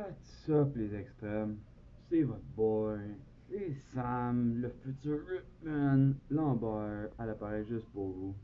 What's up les extrêmes? C'est votre boy, c'est Sam, le futur Ripman Lambert à l'appareil juste pour vous.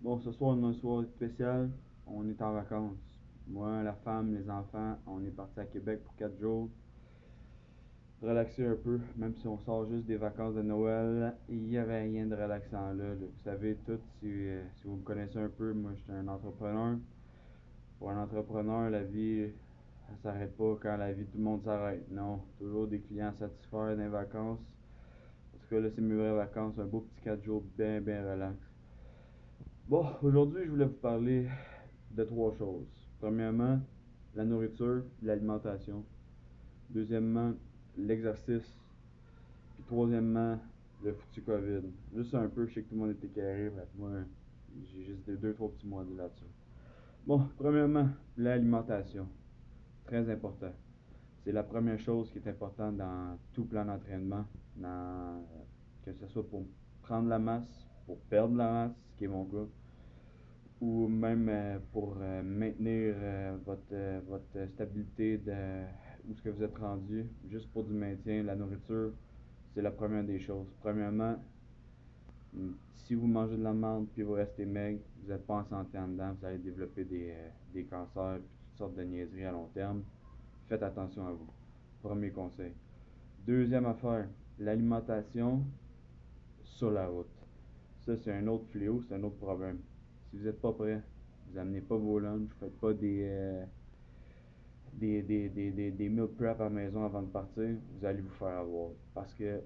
Bon, ce soir on a un soir spécial, on est en vacances. Moi, la femme, les enfants, on est parti à Québec pour 4 jours. Relaxer un peu, même si on sort juste des vacances de Noël, il n'y avait rien de relaxant là. Vous savez tout, si vous me connaissez un peu, moi je suis un entrepreneur. Pour un entrepreneur, la vie, ça s'arrête pas quand la vie de tout le monde s'arrête. Non, toujours des clients à satisfaire dans les vacances. En tout cas, là, c'est mes vraies vacances. Un beau petit 4 jours bien, bien relax. Bon, aujourd'hui, je voulais vous parler de 3 choses. Premièrement, la nourriture, l'alimentation. Deuxièmement, l'exercice. Puis troisièmement, le foutu COVID. Juste un peu, je sais que tout le monde était carré. Moi, j'ai juste 2-3 petits mois de là-dessus. Bon, premièrement, l'alimentation. Très important. C'est la première chose qui est importante dans tout plan d'entraînement, que ce soit pour prendre la masse, pour perdre la masse, ce qui est mon cas, ou même pour maintenir votre stabilité de où ce que vous êtes rendu, juste pour du maintien. La nourriture, c'est la première des choses. Premièrement, si vous mangez de la menthe puis vous restez maigre, vous n'êtes pas en santé en dedans, vous allez développer des cancers puis toutes sortes de niaiseries à long terme. Faites attention à vous. Premier conseil. Deuxième affaire, l'alimentation sur la route. Ça, c'est un autre fléau, c'est un autre problème. Si vous n'êtes pas prêt, vous amenez pas vos lunchs, vous faites pas des meal prep à la maison avant de partir, vous allez vous faire avoir. Parce que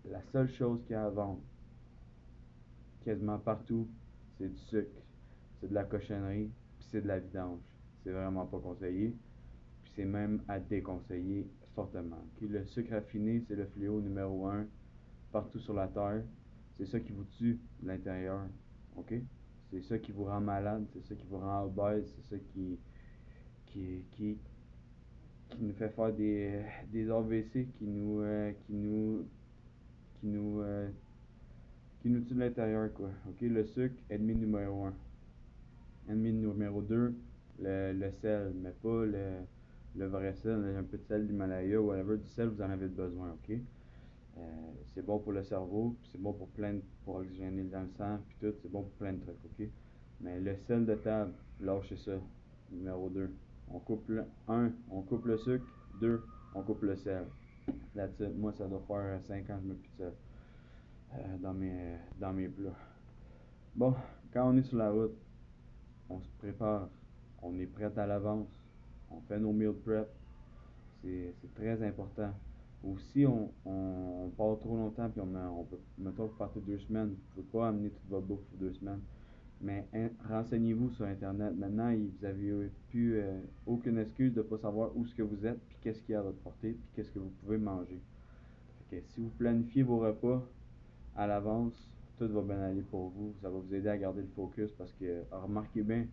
la seule chose qu'il y a à vendre, quasiment partout, c'est du sucre, c'est de la cochonnerie, puis c'est de la vidange. C'est vraiment pas conseillé, puis c'est même à déconseiller fortement. Okay? Le sucre raffiné, c'est le fléau numéro un partout sur la terre. C'est ça qui vous tue de l'intérieur. OK? C'est ça qui vous rend malade, c'est ça qui vous rend obèse, c'est ça qui, qui, qui nous fait faire des AVC, qui nous, euh, qui nous tue de l'intérieur, quoi. OK? Le sucre, ennemi numéro un. Ennemi numéro 2, le sel, mais pas le vrai sel, un peu de sel d'Himalaya ou whatever, du sel, vous en avez besoin, ok? C'est bon pour le cerveau, puis c'est bon pour oxygéner dans le sang, puis tout, c'est bon pour plein de trucs, ok? Mais le sel de table, lâchez ça. Numéro 2. On coupe le sucre. 2, on coupe le sel. That's it. Moi, ça doit faire 5 ans que je mets plus de sel dans mes plats. Bon, quand on est sur la route, on se prépare, on est prêt à l'avance, on fait nos meal prep, c'est très important. Ou si on part trop longtemps, puis on peut, mettons, vous partez 2 semaines, vous ne pouvez pas amener toute votre bouffe pour 2 semaines, mais renseignez-vous sur Internet. Maintenant, vous avez plus aucune excuse de ne pas savoir où ce que vous êtes, puis qu'est-ce qu'il y a à votre portée, puis qu'est-ce que vous pouvez manger. Fait que si vous planifiez vos repas à l'avance, tout va bien aller pour vous. Ça va vous aider à garder le focus parce que, remarquez bien,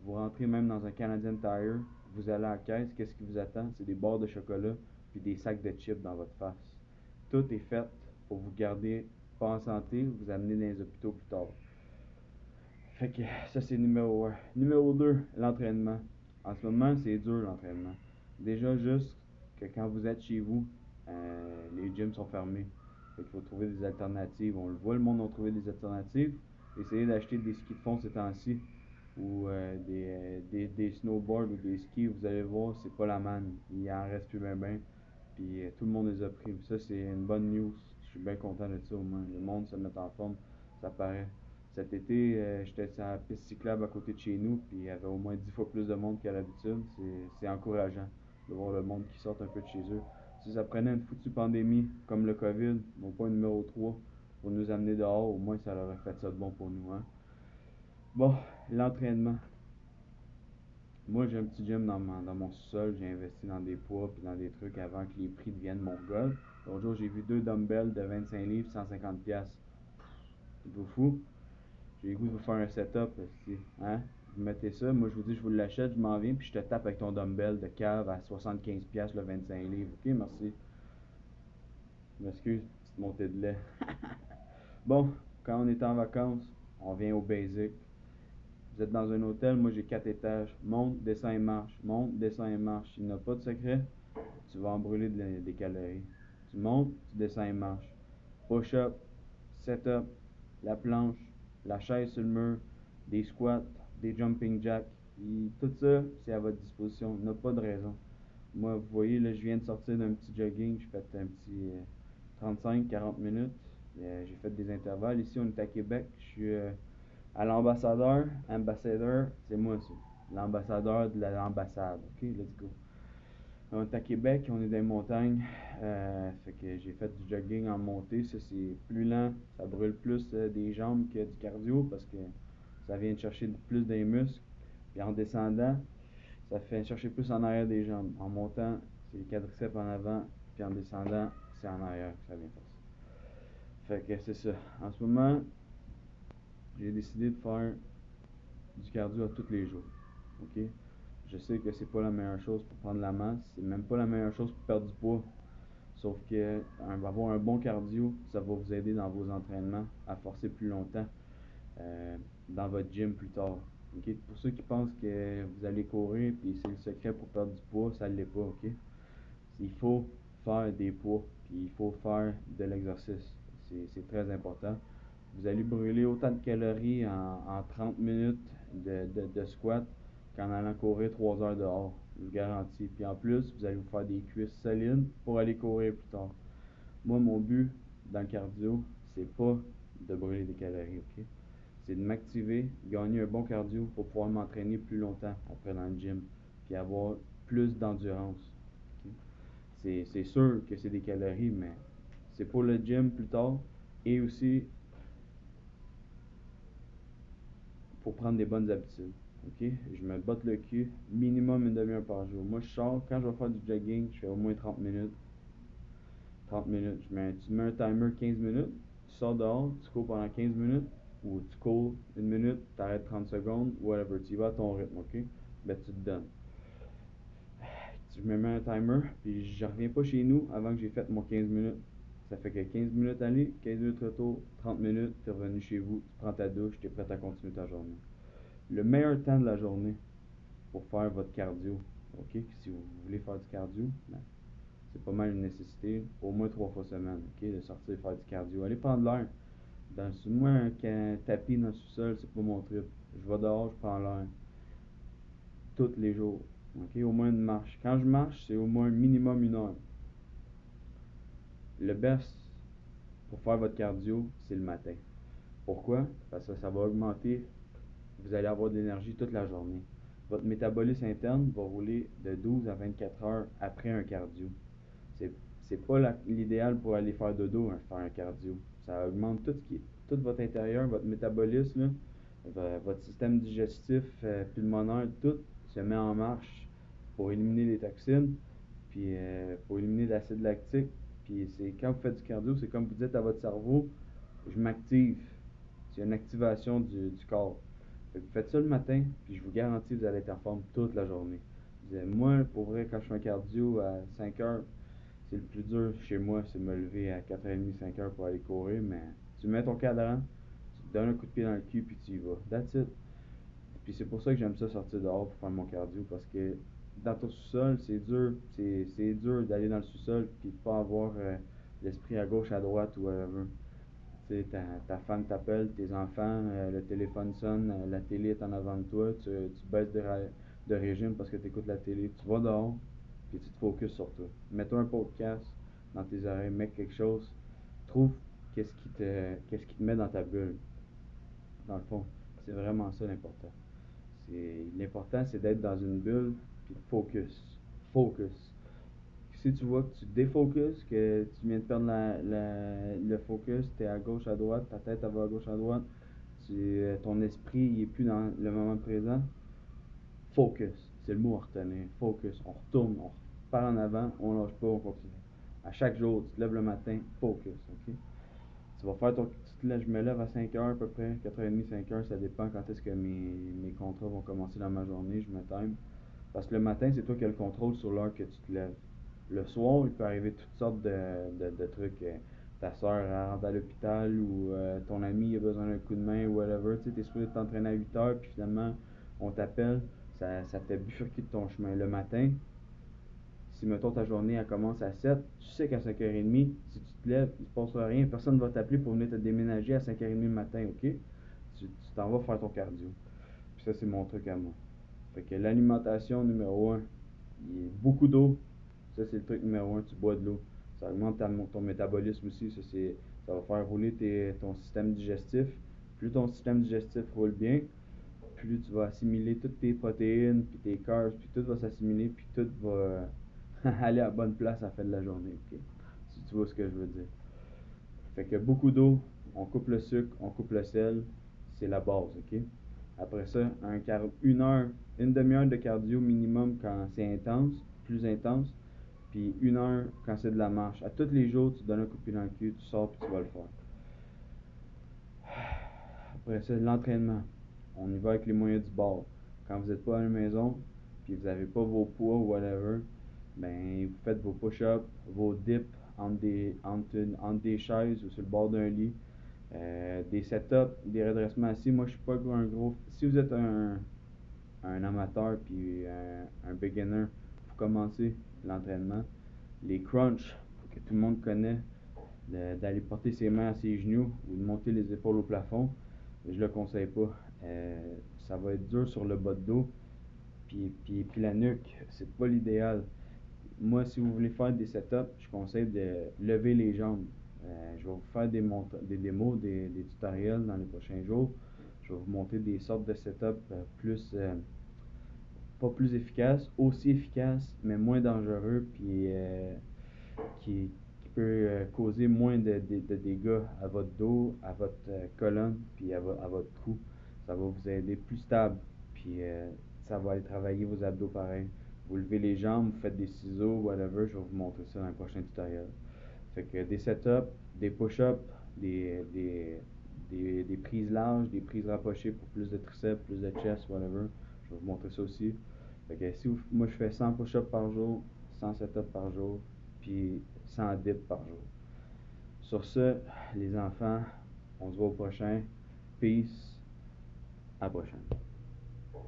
vous rentrez même dans un Canadian Tire, vous allez à la caisse, qu'est-ce qui vous attend? C'est des barres de chocolat puis des sacs de chips dans votre face. Tout est fait pour vous garder pas en santé, vous amener dans les hôpitaux plus tard. Fait que ça c'est numéro 1. Numéro 2, l'entraînement. En ce moment, c'est dur l'entraînement. Déjà juste que quand vous êtes chez vous, les gyms sont fermés. Fait qu'il faut trouver des alternatives. On le voit, le monde a trouvé des alternatives. Essayez d'acheter des skis de fond ces temps-ci ou des snowboards ou des skis, vous allez voir, c'est pas la manne. Il en reste plus bien bien. Puis tout le monde les a pris. Ça, c'est une bonne news. Je suis bien content de ça au moins. Le monde se met en forme, ça paraît. Cet été, j'étais sur la piste cyclable à côté de chez nous, puis il y avait au moins 10 fois plus de monde qu'à l'habitude. C'est encourageant de voir le monde qui sort un peu de chez eux. Si ça prenait une foutue pandémie comme le COVID, mon point numéro 3, pour nous amener dehors, au moins ça leur aurait fait ça de bon pour nous. Hein? Bon, l'entraînement. Moi, j'ai un petit gym dans mon sous-sol. J'ai investi dans des poids puis dans des trucs avant que les prix deviennent mongols. L'autre jour, j'ai vu 2 dumbbells de 25 livres, 150$. C'est vous fou? J'ai le goût de vous faire un setup. Aussi, hein? Vous mettez ça, moi je vous dis, je vous l'achète, je m'en viens, puis je te tape avec ton dumbbell de cave à 75$ le 25 livres. Ok, merci. Je m'excuse, petite montée de lait. Bon, quand on est en vacances, on vient au basic. Vous êtes dans un hôtel, moi j'ai 4 étages. Monte, descend et marche. Monte, descend et marche. Il n'y a pas de secret. tu vas en brûler des calories. Tu montes, tu descends et marches. Push-up, set-up, la planche, la chaise sur le mur, des squats, des jumping jacks. Tout ça, c'est à votre disposition. Il n'y a pas de raison. Moi, vous voyez, là, je viens de sortir d'un petit jogging. J'ai fait un petit 35-40 minutes. J'ai fait des intervalles. Ici, on est à Québec. Je suis à l'ambassadeur. Ambassadeur, c'est moi, ça. L'ambassadeur de l'ambassade. OK, let's go. On est à Québec, on est dans les montagnes. Fait que j'ai fait du jogging en montée. Ça, c'est plus lent. Ça brûle plus des jambes que du cardio parce que ça vient de chercher plus des muscles. Puis en descendant, ça fait chercher plus en arrière des jambes. En montant, c'est les quadriceps en avant. Puis en descendant, c'est en arrière que ça vient faire ça. Fait que c'est ça. En ce moment, j'ai décidé de faire du cardio à tous les jours. OK? Je sais que c'est pas la meilleure chose pour prendre la masse. C'est même pas la meilleure chose pour perdre du poids. Sauf que avoir un bon cardio, ça va vous aider dans vos entraînements à forcer plus longtemps dans votre gym plus tard. Okay? Pour ceux qui pensent que vous allez courir puis c'est le secret pour perdre du poids, ça ne l'est pas. Ok? Il faut faire des poids puis il faut faire de l'exercice. C'est très important. Vous allez brûler autant de calories en 30 minutes de squat qu'en allant courir 3 heures dehors. Je vous garantis. Puis en plus, vous allez vous faire des cuisses solides pour aller courir plus tard. Moi, mon but dans le cardio, c'est pas de brûler des calories, ok? C'est de m'activer, gagner un bon cardio pour pouvoir m'entraîner plus longtemps après dans le gym, puis avoir plus d'endurance. Ok? C'est sûr que c'est des calories, mais c'est pour le gym plus tard et aussi pour prendre des bonnes habitudes. Ok? Je me botte le cul, minimum une demi-heure par jour. Moi, je sors, quand je vais faire du jogging, je fais au moins 30 minutes. 30 minutes. Tu mets un timer 15 minutes, tu sors dehors, tu cours pendant 15 minutes, ou tu cours une minute, tu arrêtes 30 secondes, whatever. Tu y vas à ton rythme, ok? Ben, tu te donnes. Je me mets un timer, puis je reviens pas chez nous avant que j'ai fait mon 15 minutes. Ça fait que 15 minutes aller, 15 minutes retour, 30 minutes, tu es revenu chez vous, tu prends ta douche, tu es prêt à continuer ta journée. Le meilleur temps de la journée pour faire votre cardio, ok? Si vous voulez faire du cardio, ben, c'est pas mal une nécessité, au moins 3 fois semaine, ok? De sortir et faire du cardio. Allez prendre l'air. Moi, un tapis dans le sous-sol, c'est pas mon trip. Je vais dehors, je prends l'air. Tous les jours. Ok? Au moins une marche. Quand je marche, c'est au moins minimum 1 heure. Le best pour faire votre cardio, c'est le matin. Pourquoi? Parce que ça va augmenter. Vous allez avoir de l'énergie toute la journée. Votre métabolisme interne va rouler de 12 à 24 heures après un cardio. C'est, c'est pas l'idéal pour aller faire dodo, hein, faire un cardio. Ça augmente tout votre intérieur, votre métabolisme, là, votre système digestif, pulmonaire, tout se met en marche pour éliminer les toxines, puis pour éliminer l'acide lactique. Puis c'est quand vous faites du cardio, c'est comme vous dites à votre cerveau, je m'active. C'est une activation du corps. Fait que vous faites ça le matin, puis je vous garantis que vous allez être en forme toute la journée. Moi, pour vrai, quand je fais un cardio à 5 heures, c'est le plus dur chez moi, c'est de me lever à 4h30, 5 heures pour aller courir, mais tu mets ton cadran, tu te donnes un coup de pied dans le cul, puis tu y vas. That's it. Puis c'est pour ça que j'aime ça sortir dehors pour faire mon cardio, parce que dans ton sous-sol, c'est dur. C'est dur d'aller dans le sous-sol, puis de pas avoir l'esprit à gauche, à droite, ou whatever. Tu sais, ta femme t'appelle, tes enfants, le téléphone sonne, la télé est en avant de toi, tu baisses de régime parce que tu écoutes la télé. Tu vas dehors, puis tu te focuses sur toi. Mets-toi un podcast dans tes oreilles, mets quelque chose. Trouve qu'est-ce qui te met dans ta bulle. Dans le fond, c'est vraiment ça l'important. L'important, c'est d'être dans une bulle, puis de focus. Focus. Si tu vois que tu défocuses, que tu viens de perdre le focus, tu es à gauche, à droite, ta tête elle va à gauche, à droite, ton esprit il est plus dans le moment présent, focus, c'est le mot à retenir. Focus, on retourne, on repart en avant, on lâche pas, on continue. À chaque jour, tu te lèves le matin, focus, ok? Tu vas faire je me lève à 5 heures à peu près, 4h30, 5 heures, ça dépend quand est-ce que mes contrats vont commencer dans ma journée, je me time. Parce que le matin, c'est toi qui as le contrôle sur l'heure que tu te lèves. Le soir, il peut arriver toutes sortes de trucs. Ta soeur rentre à l'hôpital ou ton ami a besoin d'un coup de main ou whatever. Tu sais, es supposé t'entraîner à 8 heures, puis finalement, on t'appelle, ça te fait bifurquer de ton chemin. Le matin, Si, mettons, ta journée, elle commence à 7, tu sais qu'à 5h30, si tu te lèves, il ne se passera rien. Personne ne va t'appeler pour venir te déménager à 5h30 le matin, ok? Tu t'en vas faire ton cardio. Puis ça, c'est mon truc à moi. Fait que l'alimentation, numéro un, il y a beaucoup d'eau. Ça, c'est le truc numéro un, tu bois de l'eau. Ça augmente ton métabolisme aussi. Ça va faire rouler ton système digestif. Plus ton système digestif roule bien, plus tu vas assimiler toutes tes protéines, puis tes carbs, puis tout va s'assimiler, puis tout va aller à la bonne place à la fin de la journée. Ok? Si tu vois ce que je veux dire. Fait que beaucoup d'eau, on coupe le sucre, on coupe le sel, c'est la base, ok? Après ça, une heure, une demi-heure de cardio minimum quand c'est intense, plus intense, puis une heure quand c'est de la marche. À tous les jours, tu donnes un coup de pied dans le cul, tu sors, puis tu vas le faire. Après ça, l'entraînement. On y va avec les moyens du bord. Quand vous n'êtes pas à la maison, puis vous n'avez pas vos poids ou whatever, ben vous faites vos push-ups, vos dips entre des chaises ou sur le bord d'un lit. Des setups, des redressements assis. Moi, je suis pas un gros. Si vous êtes un amateur puis un beginner, pour commencer l'entraînement, les crunchs, que tout le monde connaît, d'aller porter ses mains à ses genoux ou de monter les épaules au plafond, je le conseille pas. Ça va être dur sur le bas de dos, puis la nuque, c'est pas l'idéal. Moi, si vous voulez faire des setups, je conseille de lever les jambes. Je vais vous faire des démos, des tutoriels dans les prochains jours. Je vais vous montrer des sortes de setups pas plus efficaces, aussi efficaces, mais moins dangereux, puis qui peut causer moins de dégâts à votre dos, à votre colonne, puis à votre cou. Ça va vous aider plus stable, puis ça va aller travailler vos abdos pareil. Vous levez les jambes, vous faites des ciseaux, whatever, je vais vous montrer ça dans le prochain tutoriel. Fait que des setups, des push-ups, des prises larges, des prises rapprochées pour plus de triceps, plus de chest, whatever. Je vais vous montrer ça aussi. Fait que moi je fais 100 push-ups par jour, 100 setups par jour, puis 100 dips par jour. Sur ce, les enfants, on se voit au prochain. Peace. À la prochaine.